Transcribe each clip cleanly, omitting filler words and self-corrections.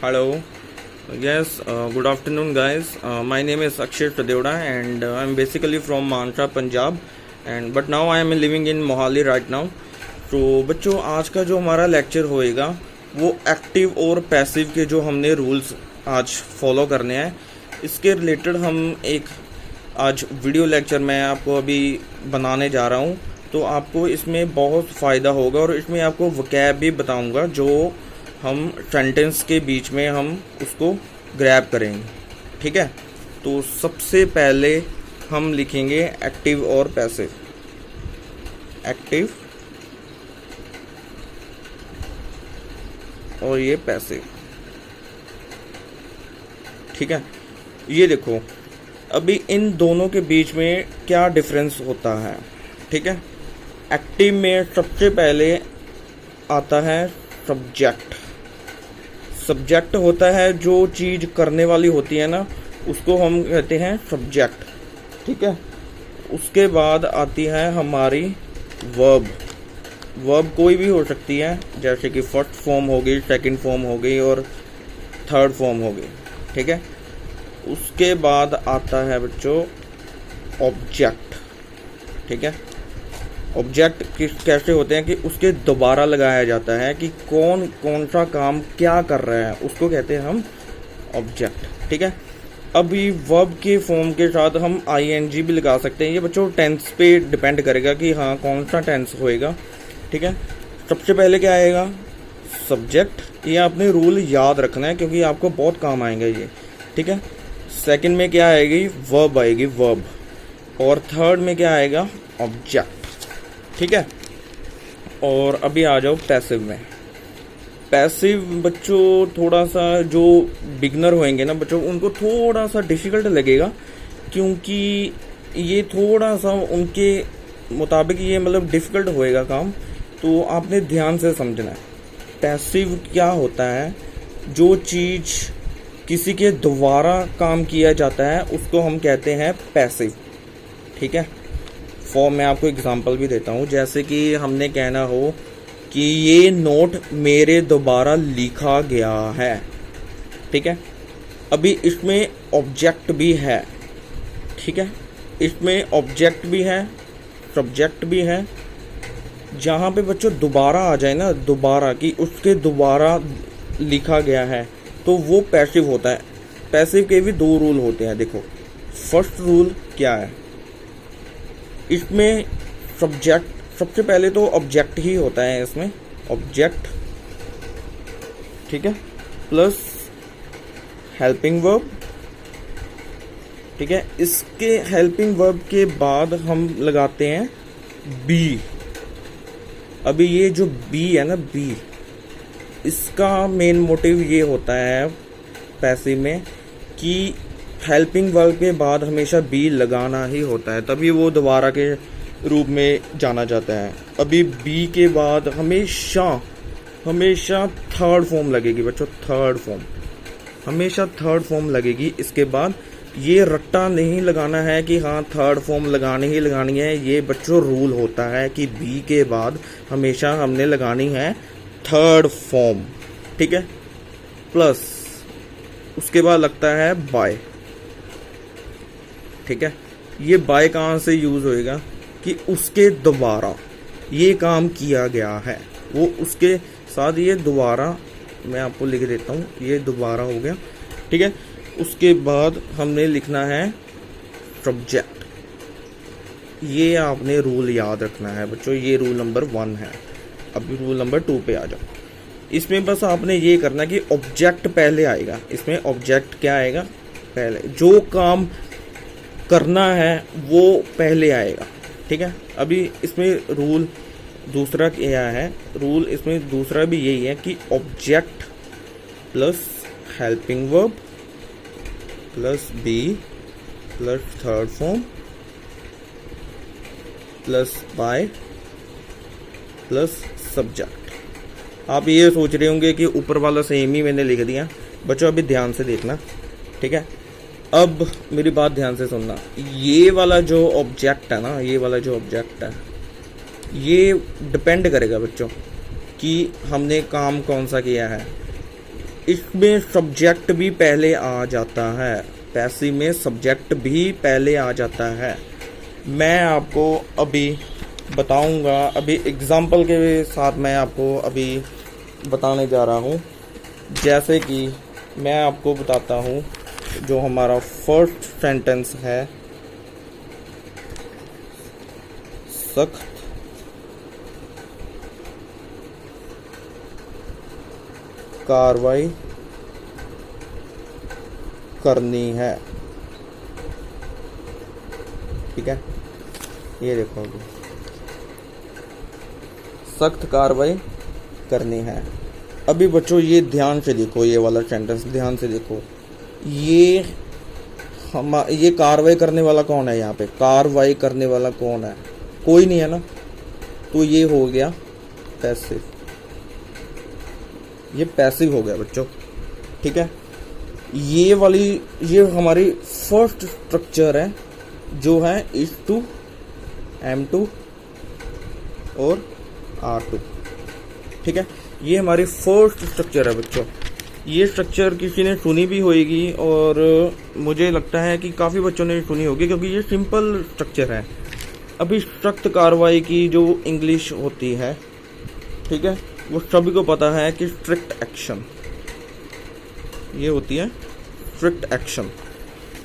Hello. Yes, good afternoon, guys. My name is Akshay Pradevda, and I'm basically from Mansha, Punjab. But now I am living in Mohali right now. तो बच्चों, आज का जो हमारा lecture होएगा वो active और पैसिव के जो हमने रूल्स आज फॉलो करने हैं, इसके रिलेटेड हम एक आज वीडियो लेक्चर मैं आपको अभी बनाने जा रहा हूँ। तो आपको इसमें बहुत फ़ायदा होगा और इसमें आपको वोकैब भी बताऊँगा जो हम सेंटेंस के बीच में हम उसको ग्रैब करेंगे। ठीक है, तो सबसे पहले हम लिखेंगे एक्टिव और पैसिव। एक्टिव और ये पैसिव। ठीक है, ये देखो अभी इन दोनों के बीच में क्या डिफरेंस होता है। ठीक है, एक्टिव में सबसे पहले आता है सब्जेक्ट। सब्जेक्ट होता है जो चीज़ करने वाली होती है ना, उसको हम कहते हैं सब्जेक्ट। ठीक है, उसके बाद आती है हमारी वर्ब। वर्ब कोई भी हो सकती है, जैसे कि फर्स्ट फॉर्म हो गई, सेकंड फॉर्म हो गई और थर्ड फॉर्म हो गई। ठीक है, उसके बाद आता है बच्चों ऑब्जेक्ट। ठीक है, ऑब्जेक्ट कैसे होते हैं कि उसके दोबारा लगाया जाता है कि कौन कौन सा काम क्या कर रहा है, उसको कहते हैं हम ऑब्जेक्ट। ठीक है, अभी वर्ब के फॉर्म के साथ हम आईएनजी भी लगा सकते हैं। ये बच्चों टेंस पे डिपेंड करेगा कि हाँ कौन सा टेंस होएगा। ठीक है, सबसे पहले क्या आएगा सब्जेक्ट। ये आपने रूल याद रखना है क्योंकि आपको बहुत काम आएंगे ये। ठीक है, सेकंड में क्या आएगी वर्ब आएगी, वर्ब। और थर्ड में क्या आएगा ऑब्जेक्ट। ठीक है, और अभी आ जाओ पैसिव में। पैसिव बच्चों थोड़ा सा जो बिगनर होंगे ना बच्चों, उनको थोड़ा सा डिफ़िकल्ट लगेगा क्योंकि ये थोड़ा सा उनके मुताबिक ये मतलब डिफ़िकल्ट होएगा काम। तो आपने ध्यान से समझना है पैसिव क्या होता है। जो चीज़ किसी के द्वारा काम किया जाता है उसको हम कहते हैं पैसिव। ठीक है, मैं आपको एग्जांपल भी देता हूँ। जैसे कि हमने कहना हो कि ये नोट मेरे द्वारा लिखा गया है। ठीक है, अभी इसमें ऑब्जेक्ट भी है। ठीक है, इसमें ऑब्जेक्ट भी है, सब्जेक्ट भी है। जहाँ पे बच्चों दोबारा आ जाए ना, दोबारा कि उसके द्वारा लिखा गया है, तो वो पैसिव होता है। पैसिव के भी दो रूल होते हैं। देखो फर्स्ट रूल क्या है, इसमें सब्जेक्ट सबसे पहले तो ऑब्जेक्ट ही होता है इसमें, ऑब्जेक्ट। ठीक है, प्लस हेल्पिंग वर्ब। ठीक है, इसके हेल्पिंग वर्ब के बाद हम लगाते हैं बी। अभी ये जो बी है ना, बी, इसका मेन मोटिव ये होता है पैसिव में कि हेल्पिंग वर्ब के बाद हमेशा बी लगाना ही होता है, तभी वो दोबारा के रूप में जाना जाता है। अभी बी के बाद हमेशा हमेशा थर्ड फॉर्म लगेगी बच्चों, थर्ड फॉर्म, हमेशा थर्ड फॉर्म लगेगी। इसके बाद ये रट्टा नहीं लगाना है कि हाँ थर्ड फॉर्म लगानी ही लगानी है। ये बच्चों रूल होता है कि बी के बाद हमेशा हमने लगानी है थर्ड फॉर्म। ठीक है, प्लस उसके बाद लगता है बाय। ठीक है, ये बाय कहाँ से यूज होएगा कि उसके दोबारा ये काम किया गया है, वो उसके साथ ये दोबारा, मैं आपको लिख देता हूँ, ये दोबारा हो गया। ठीक है, उसके बाद हमने लिखना है सब्जेक्ट। ये आपने रूल याद रखना है बच्चों, ये रूल नंबर 1 है। अभी रूल नंबर 2 पे आ जाओ। इसमें बस आपने ये करना कि ऑब्जेक्ट पहले आएगा। इसमें ऑब्जेक्ट क्या आएगा पहले, जो काम करना है वो पहले आएगा। ठीक है, अभी इसमें रूल दूसरा क्या है, रूल इसमें दूसरा भी यही है कि object plus helping verb plus be plus third form plus by plus subject. आप ये सोच रहे होंगे कि ऊपर वाला सेम ही मैंने लिख दिया। बच्चों अभी ध्यान से देखना। ठीक है, अब मेरी बात ध्यान से सुनना। ये वाला जो ऑब्जेक्ट है ना, ये वाला जो ऑब्जेक्ट है, ये डिपेंड करेगा बच्चों कि हमने काम कौन सा किया है। इसमें सब्जेक्ट भी पहले आ जाता है, पैसिव में सब्जेक्ट भी पहले आ जाता है। मैं आपको अभी बताऊंगा, अभी एग्जाम्पल के साथ मैं आपको अभी बताने जा रहा हूँ। जैसे कि मैं आपको बताता हूँ, जो हमारा फर्स्ट सेंटेंस है, सख्त कार्रवाई करनी है। ठीक है, ये देखो अभी सख्त कार्रवाई करनी है। अभी बच्चों ये ध्यान से देखो, ये वाला सेंटेंस ध्यान से देखो। ये कार्रवाई करने वाला कौन है? यहाँ पे कार्रवाई करने वाला कौन है? कोई नहीं है ना, तो ये हो गया पैसिव, ये पैसिव हो गया बच्चों। ठीक है, ये हमारी फर्स्ट स्ट्रक्चर है, जो है इज टू, M2 और R2। ठीक है, ये हमारी फर्स्ट स्ट्रक्चर है बच्चों। ये स्ट्रक्चर किसी ने सुनी भी होगी, और मुझे लगता है कि काफ़ी बच्चों ने सुनी होगी, क्योंकि ये सिंपल स्ट्रक्चर है। अभी सख्त कार्रवाई की जो इंग्लिश होती है, ठीक है, वो सभी को पता है कि स्ट्रिक्ट एक्शन, ये होती है स्ट्रिक्ट एक्शन।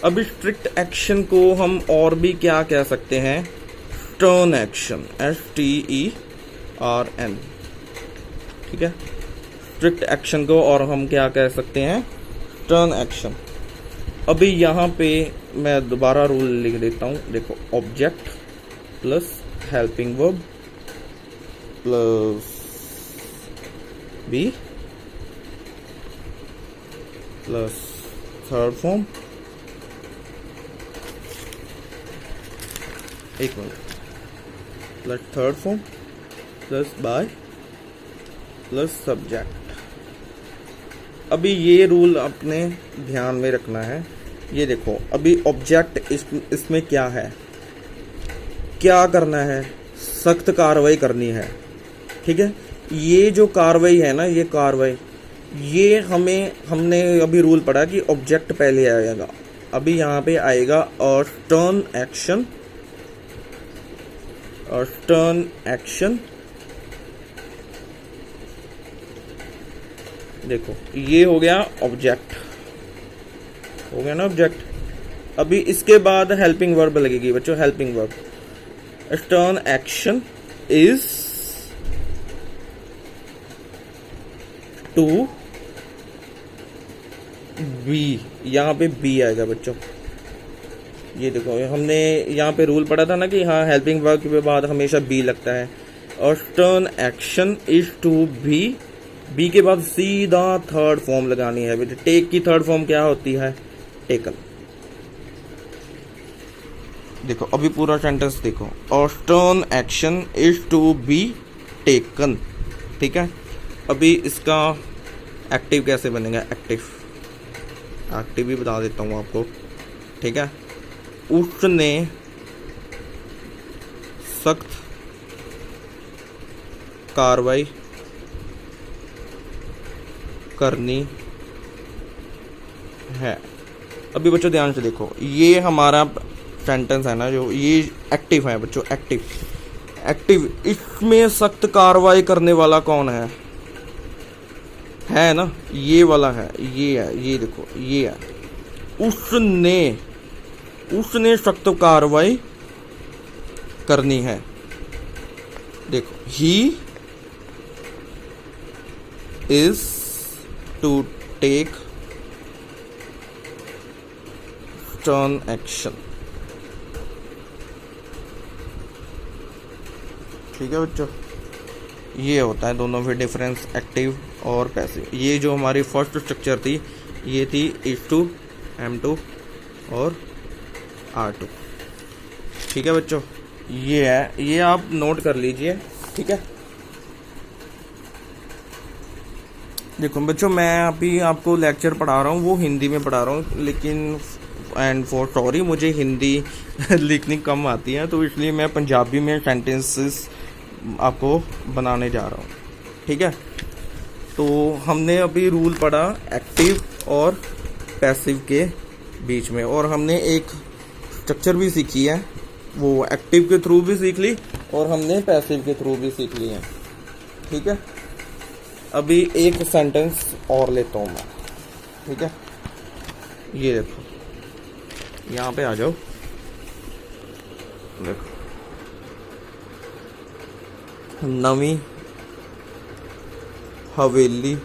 अभी स्ट्रिक्ट एक्शन को हम और भी क्या कह सकते हैं? Stern action, STERN। ठीक है, स्ट्रिक्ट एक्शन को और हम क्या कह सकते हैं? Stern action. अभी यहाँ पे मैं दोबारा रूल लिख देता हूँ, देखो, object plus helping verb plus be plus third form, एक minute, plus third form plus by plus subject. अभी ये रूल अपने ध्यान में रखना है। ये देखो, अभी ऑब्जेक्ट इसमें क्या है, क्या करना है? सख्त कार्रवाई करनी है। ठीक है, ये जो कार्रवाई है ना, ये कार्रवाई, ये हमने अभी रूल पढ़ा कि ऑब्जेक्ट पहले आएगा। अभी यहाँ पे आएगा और स्टर्न एक्शन, और स्टर्न एक्शन, देखो ये हो गया ऑब्जेक्ट, हो गया ना ऑब्जेक्ट। अभी इसके बाद हेल्पिंग वर्ब लगेगी बच्चों, helping verb. Stern action is to be, यहाँ पे बी आएगा बच्चों। ये देखो, हमने यहाँ पे रूल पढ़ा था ना कि हाँ, हेल्पिंग वर्ब के बाद हमेशा बी लगता है। और stern action is to be, be के बाद सीधा थर्ड फॉर्म लगानी है बेटे। टेक की थर्ड फॉर्म क्या होती है? टेकन। देखो अभी पूरा सेंटेंस देखो, और stern action is to be taken. ठीक है, अभी इसका एक्टिव कैसे बनेगा? एक्टिव भी बता देता हूँ आपको। ठीक है, उसने सख्त कार्रवाई करनी है। अभी बच्चों ध्यान से देखो, ये हमारा सेंटेंस है ना, जो ये एक्टिव है बच्चों, एक्टिव। इसमें सख्त कार्रवाई करने वाला कौन है ना? ये वाला है, ये है, ये देखो, ये है। उसने सख्त कार्रवाई करनी है। देखो, he is to take stern action. ठीक है बच्चों, ये होता है दोनों में डिफरेंस, एक्टिव और पैसिव। ये जो हमारी फर्स्ट स्ट्रक्चर थी, ये थी इज टू, M2 और R2। ठीक है बच्चों, ये है, ये आप नोट कर लीजिए। ठीक है, देखो बच्चों, मैं अभी आपको लेक्चर पढ़ा रहा हूँ, वो हिंदी में पढ़ा रहा हूँ, लेकिन एंड फॉर सॉरी, मुझे हिंदी लिखनी कम आती है, तो इसलिए मैं पंजाबी में सेंटेंसेस आपको बनाने जा रहा हूँ। ठीक है, तो हमने अभी रूल पढ़ा एक्टिव और पैसिव के बीच में, और हमने एक स्ट्रक्चर भी सीखी है, वो एक्टिव के थ्रू भी सीख ली और हमने पैसिव के थ्रू भी सीख ली है। ठीक है, अभी एक सेंटेंस और लेता हूँ मैं। ठीक है, ये देखो, यहाँ पे आ जाओ, देखो, नवी हवेली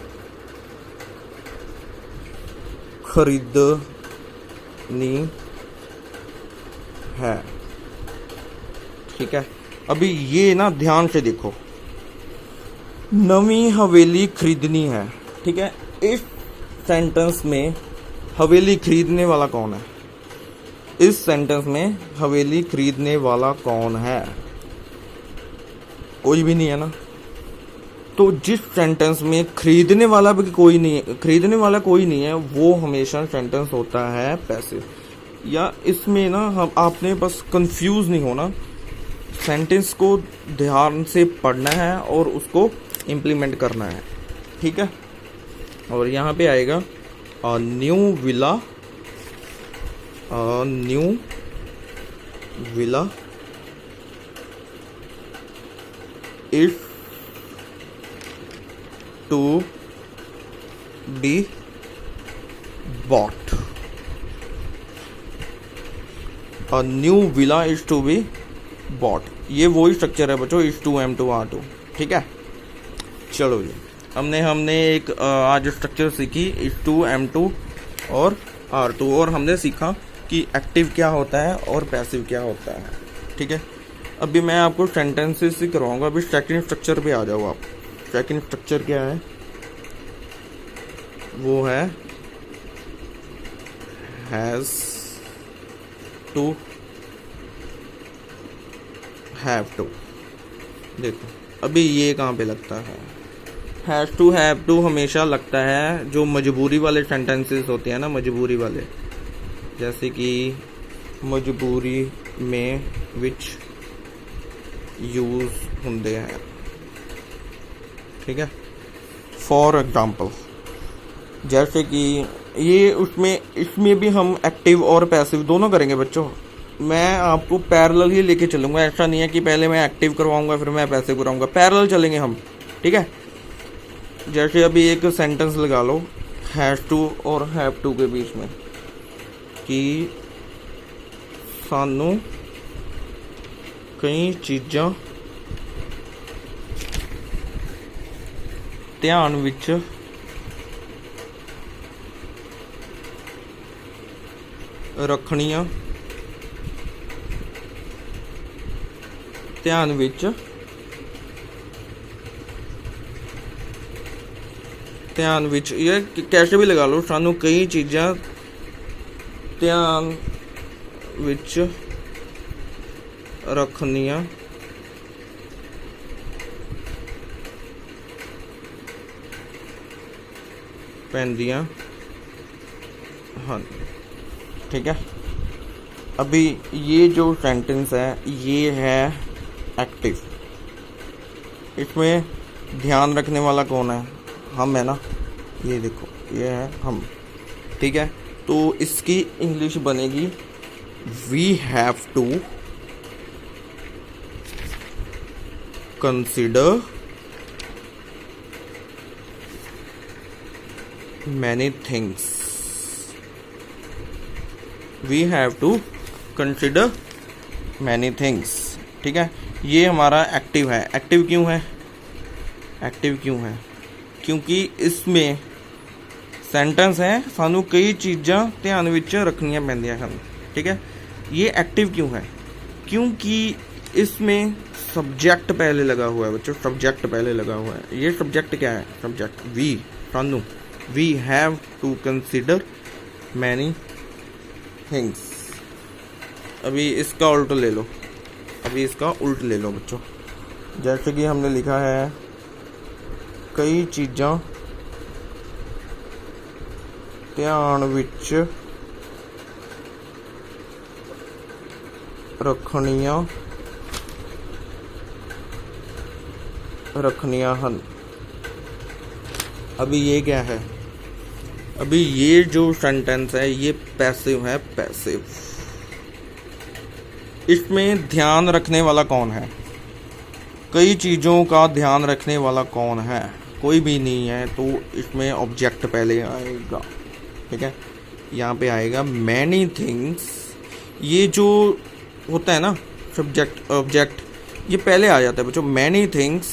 खरीदनी है। ठीक है, अभी ये ना ध्यान से देखो, नवी हवेली खरीदनी है। ठीक है, इस सेंटेंस में हवेली खरीदने वाला कौन है? इस सेंटेंस में हवेली खरीदने वाला कौन है? कोई भी नहीं है ना। तो जिस सेंटेंस में खरीदने वाला भी कोई नहीं है, खरीदने वाला कोई नहीं है, वो हमेशा सेंटेंस होता है पैसिव। या इसमें ना हम आपने बस कंफ्यूज नहीं होना, सेंटेंस को ध्यान से पढ़ना है और उसको इम्प्लीमेंट करना है। ठीक है, और यहाँ पे आएगा new villa, new villa is to be bought. A new villa is to be bought। ये वही स्ट्रक्चर है बच्चों, is to M to R2। ठीक है, चलो जी, हमने एक आज स्ट्रक्चर सीखी, is to M2 और R2, और हमने सीखा कि एक्टिव क्या होता है और पैसिव क्या होता है। ठीक है, अभी मैं आपको सेंटेंसेस ही करवाऊंगा। अभी सेकंड स्ट्रक्चर पे आ जाओ आप। सेकंड स्ट्रक्चर क्या है? वो है हैज़ टू हैव टू। देखो, अभी ये कहाँ पे लगता है? हैज़ टू हैव टू हमेशा लगता है जो मजबूरी वाले सेंटेंसेस होते हैं ना, मजबूरी वाले, जैसे कि मजबूरी में विच यूज होंदे हैं। ठीक है, फॉर एग्जाम्पल, जैसे कि ये इसमें भी हम एक्टिव और पैसिव दोनों करेंगे बच्चों। मैं आपको पैरेलल ही लेके चलूँगा, ऐसा नहीं है कि पहले मैं एक्टिव करवाऊँगा फिर मैं पैसिव कराऊँगा, पैरेलल चलेंगे हम। ठीक है, जैसे अभी एक सेंटेंस लगा लो हैज़ टू और हैव टू के बीच में कि सानू कई चीज़ां ध्यान विच रखनियां, ध्यान विच ये कैसे भी लगा लो, सानू कई चीज़ां ध्यान विच रखनियां पैंदियां हन। ठीक है, अभी ये जो सेंटेंस है ये है एक्टिव। इसमें ध्यान रखने वाला कौन है? हम है ना, ये देखो, ये है हम। ठीक है, तो इसकी इंग्लिश बनेगी we have to consider many things. We have to consider many things. ठीक है, ये हमारा एक्टिव है। एक्टिव क्यों है? एक्टिव क्यों है? क्योंकि इसमें सेंटेंस है सानू कई चीज़ां ध्यान विच रखनियां पैंदियां हन। ठीक है, ये एक्टिव क्यों है? क्योंकि इसमें सब्जेक्ट पहले लगा हुआ है बच्चों, सब्जेक्ट पहले लगा हुआ है। ये सब्जेक्ट क्या है? सब्जेक्ट वी, सानू, we have to consider many things. अभी इसका उल्ट ले लो, बच्चों। जैसे कि हमने लिखा है कई चीज़ां ध्यान विच रखनियां हन। अभी ये क्या है, अभी ये जो सेंटेंस है ये पैसिव है, पैसिव। इसमें ध्यान रखने वाला कौन है, कई चीज़ों का ध्यान रखने वाला कौन है, कोई भी नहीं है, तो इसमें ऑब्जेक्ट पहले आएगा। ठीक है, यहाँ पे आएगा मैनी थिंग्स। ये जो होता है ना सब्जेक्ट ऑब्जेक्ट, ये पहले आ जाता है बच्चों। मैनी थिंग्स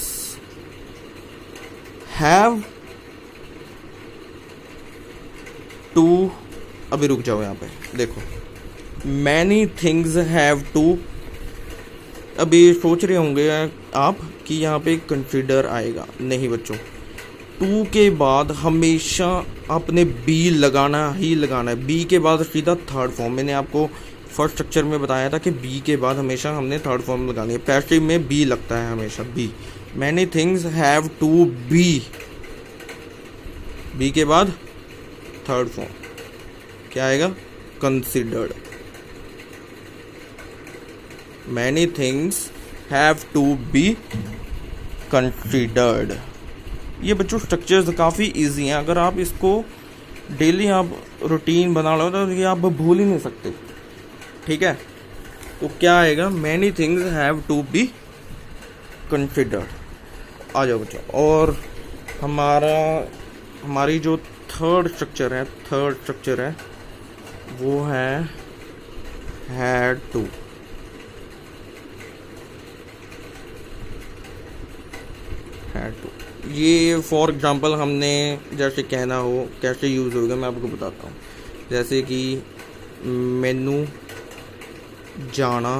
हैव टू, अभी रुक जाओ यहाँ पे देखो, मैनी थिंग्स हैव टू। अभी सोच रहे होंगे आप कि यहाँ पे कंसीडर आएगा, नहीं बच्चों, टू के बाद हमेशा आपने बी लगाना ही लगाना है। बी के बाद सीधा थर्ड फॉर्म, मैंने आपको फर्स्ट स्ट्रक्चर में बताया था कि बी के बाद हमेशा हमने थर्ड फॉर्म लगानी है। पैसिव में बी लगता है हमेशा, be. Many things have to be, be के बाद थर्ड फॉर्म क्या आएगा, considered. Many things have to be considered. ये बच्चों स्ट्रक्चर्स काफ़ी इजी हैं, अगर आप इसको डेली आप रूटीन बना लो तो ये आप भूल ही नहीं सकते। ठीक है, तो क्या आएगा, many things have to be considered. आ जाओ बच्चों, और हमारी जो थर्ड स्ट्रक्चर है वो है हैड टू। ये फॉर एग्जांपल हमने जैसे कहना हो कैसे यूज़ होगा मैं आपको बताता हूँ। जैसे कि मैनू जाना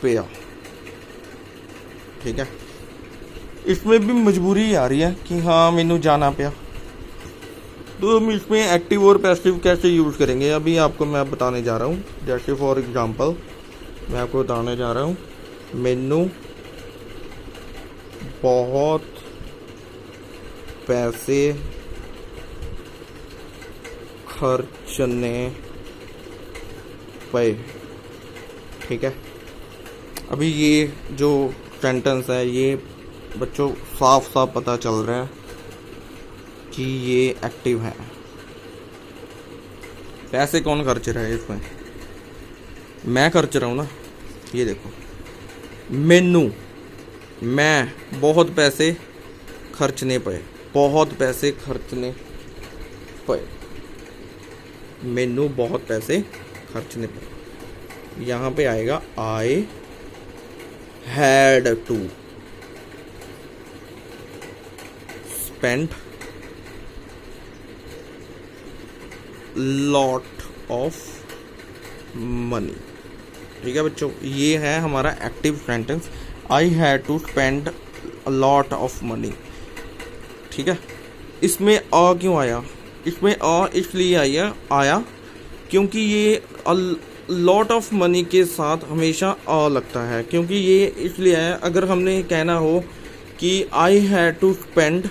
पिया। ठीक है, इसमें भी मजबूरी आ रही है कि हाँ मैनू जाना पिया, तो हम इसमें एक्टिव और पैसिव कैसे यूज़ करेंगे अभी आपको मैं बताने जा रहा हूँ। जैसे फॉर एग्जांपल मैं आपको बताने जा रहा हूँ, मैनू बहुत पैसे खर्चने पे। ठीक है, अभी ये जो सेंटेंस है ये बच्चों साफ साफ पता चल रहा है कि ये एक्टिव है। पैसे कौन खर्च रहा है इसमें, मैं खर्च रहा हूँ ना। ये देखो, मैनू, मैं बहुत पैसे खर्चने पे, बहुत पैसे खर्चने पे, मैनू बहुत पैसे खर्चने पे। यहाँ पे आएगा I had to spend lot of money. ठीक है बच्चों, ये है हमारा active sentence, I had to spend a lot of money. ठीक है, इसमें आ क्यों आया, इसमें आ इसलिए आया क्योंकि ये लॉट ऑफ मनी के साथ हमेशा आ लगता है, क्योंकि ये इसलिए है अगर हमने कहना हो कि I had to spend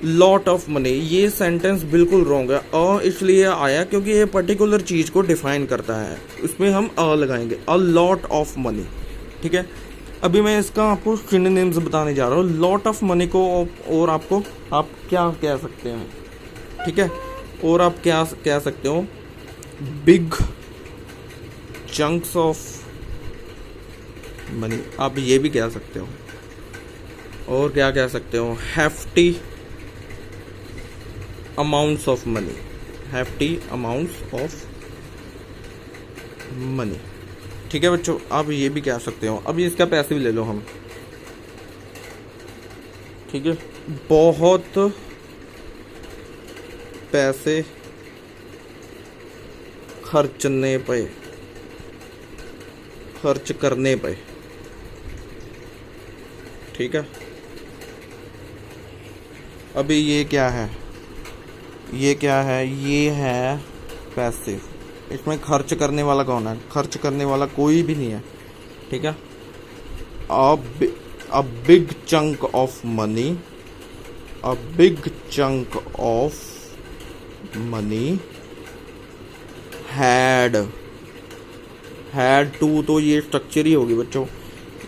lot of money, ये सेंटेंस बिल्कुल रॉन्ग है। अ इसलिए आया क्योंकि ये पर्टिकुलर चीज़ को डिफाइन करता है, उसमें हम अ लगाएंगे, अ लॉट ऑफ मनी। ठीक है, अभी मैं इसका आपको सिनोनिम्स बताने जा रहा हूँ। लॉट ऑफ मनी को और आपको आप क्या कह सकते हैं, ठीक है, और आप क्या कह सकते हो, बिग चंक्स ऑफ मनी, आप ये भी कह सकते हो। और क्या कह सकते हो, hefty amounts of money, hefty amounts of money. ठीक है बच्चों, आप ये भी कह सकते हो। अभी इसका पैसे भी ले लो हम। ठीक है, बहुत पैसे खर्चने पे, खर्च करने पे। ठीक है, अभी ये क्या है, ये क्या है, ये है पैसिव। इसमें खर्च करने वाला कौन है, खर्च करने वाला कोई भी नहीं है। ठीक है, a big chunk of money, a big chunk of money had to, तो ये स्ट्रक्चर ही होगी बच्चों,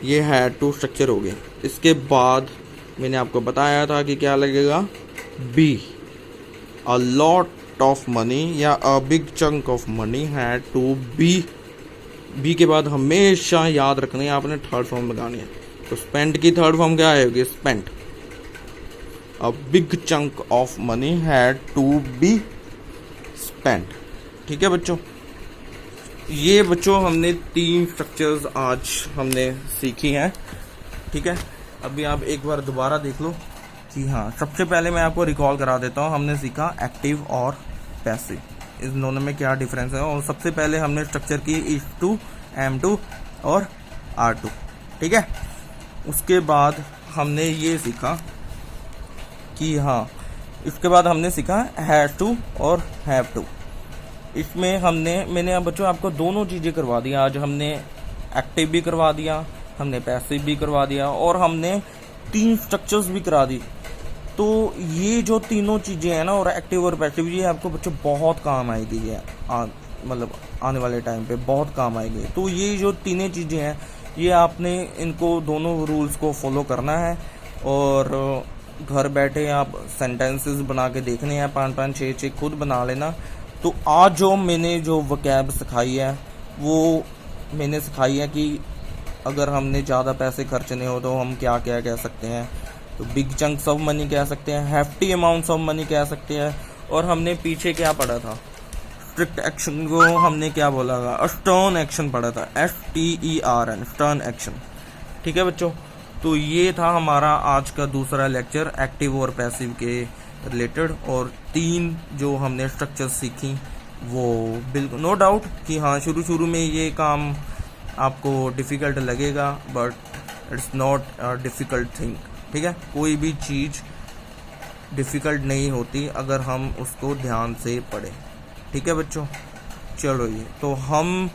ये हैड टू स्ट्रक्चर होगी। इसके बाद मैंने आपको बताया था कि क्या लगेगा, B. A lot of money या a big chunk of money had to be के बाद हमेशा याद रखनी है आपने, थर्ड फॉर्म लगानी है। तो स्पेंट की थर्ड फॉर्म क्या आएगी, spent. A big chunk of money had to be spent. ठीक है बच्चों, ये बच्चों हमने 3 स्ट्रक्चर्स आज हमने सीखी हैं। ठीक है, अभी आप एक बार दोबारा देख लो कि हाँ, सबसे पहले मैं आपको रिकॉल करा देता हूँ। हमने सीखा एक्टिव और पैसिव, इस दोनों में क्या डिफरेंस है। और सबसे पहले हमने स्ट्रक्चर की is2, am2 और r2। ठीक है, उसके बाद हमने ये सीखा कि हाँ, इसके बाद हमने सीखा हैज टू और हैव टू। इसमें मैंने अब बच्चों आपको दोनों चीज़ें करवा दी आज। हमने एक्टिव भी करवा दिया, हमने पैसिव भी करवा दिया, और हमने 3 स्ट्रक्चर्स भी करा दी। तो ये जो तीनों चीज़ें हैं ना, और एक्टिव और पैसिव, ये आपको बच्चों बहुत काम आएगी। ये मतलब आने वाले टाइम पे बहुत काम आएगी। तो ये जो तीनों चीज़ें हैं, ये आपने इनको दोनों रूल्स को फॉलो करना है, और घर बैठे आप सेंटेंसेस बना के देखने हैं, 5-5, 6-6 खुद बना लेना। तो आज जो मैंने जो वोकैब सिखाई है, वो मैंने सिखाई है कि अगर हमने ज़्यादा पैसे खर्चने हो तो हम क्या क्या कह सकते हैं। तो बिग चंक्स ऑफ मनी कह सकते हैं, हेफ्टी अमाउंट्स ऑफ मनी कह सकते हैं, और हमने पीछे क्या पढ़ा था, स्ट्रिक्ट एक्शन को हमने क्या बोला था, स्टर्न एक्शन पढ़ा था, STERN, स्टर्न एक्शन। ठीक है बच्चों, तो ये था हमारा आज का दूसरा लेक्चर एक्टिव और पैसिव के रिलेटेड, और 3 जो हमने स्ट्रक्चर सीखी वो बिल्कुल नो डाउट कि हाँ, शुरू में ये काम आपको डिफ़िकल्ट लगेगा, but it's not a difficult thing. ठीक है, कोई भी चीज़ डिफ़िकल्ट नहीं होती अगर हम उसको ध्यान से पढ़ें। ठीक है बच्चों, चलो ये तो हम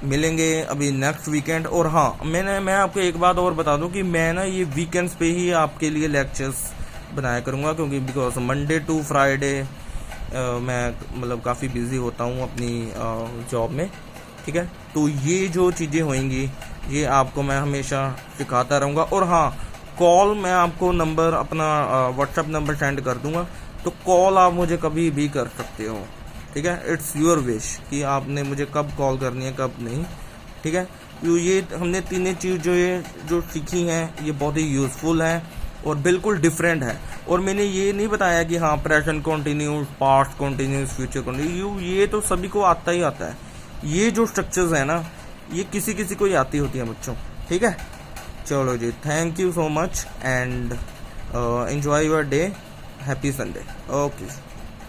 मिलेंगे अभी नेक्स्ट वीकेंड। और हाँ, मैं आपको एक बात और बता दूं कि मैं ना ये वीकेंड्स पे ही आपके लिए लेक्चर्स बनाया करूँगा, क्योंकि बिकॉज मंडे टू फ्राइडे मैं मतलब काफ़ी बिजी होता हूँ अपनी जॉब में। ठीक है, तो ये जो चीज़ें होंगी ये आपको मैं हमेशा सिखाता रहूँगा। और हाँ, कॉल मैं आपको नंबर अपना व्हाट्सएप नंबर सेंड कर दूँगा, तो कॉल आप मुझे कभी भी कर सकते हो। ठीक है, इट्स योर विश कि आपने मुझे कब कॉल करनी है कब नहीं। ठीक है, तो ये हमने 3 चीज़ जो सीखी हैं, ये बहुत ही यूज़फुल है और बिल्कुल डिफरेंट है। और मैंने ये नहीं बताया कि हाँ, present continuous, past continuous, future continuous, ये तो सभी को आता ही आता है। ये जो स्ट्रक्चर्स है ना, ये किसी किसी को ही आती होती है बच्चों। ठीक है, चलो जी, thank you so much and enjoy your day, happy Sunday. Okay.